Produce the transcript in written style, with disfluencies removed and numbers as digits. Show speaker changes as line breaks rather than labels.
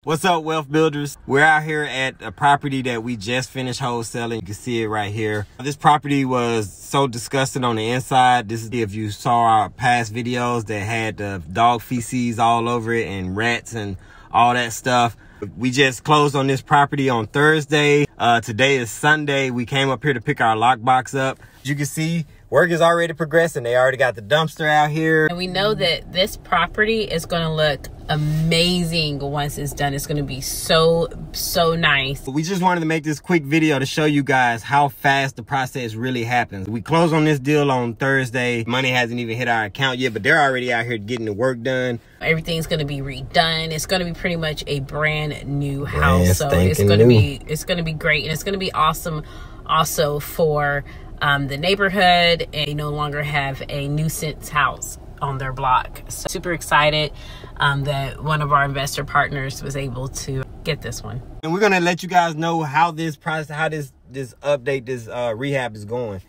What's up, wealth builders? We're out here at a property that we just finished wholesaling. You can see it right here. This property was so disgusting on the inside. This is if you saw our past videos that had the dog feces all over it and rats and all that stuff. We just closed on this property on Thursday. Today is Sunday. We came up here to pick our lockbox up. As you can see, work is already progressing. They already got the dumpster out here.
And we know that this property is going to look amazing once it's done. It's going to be so nice.
We just wanted to make this quick video to show you guys how fast the process really happens. We closed on this deal on Thursday. Money hasn't even hit our account yet, but they're already out here getting the work done.
Everything's going to be redone. It's going to be pretty much a brand new house. So it's going to be great, and it's going to be awesome also for the neighborhood, and they no longer have a nuisance house on their block. So super excited that one of our investor partners was able to get this one.
And we're gonna let you guys know how this process, how this rehab is going.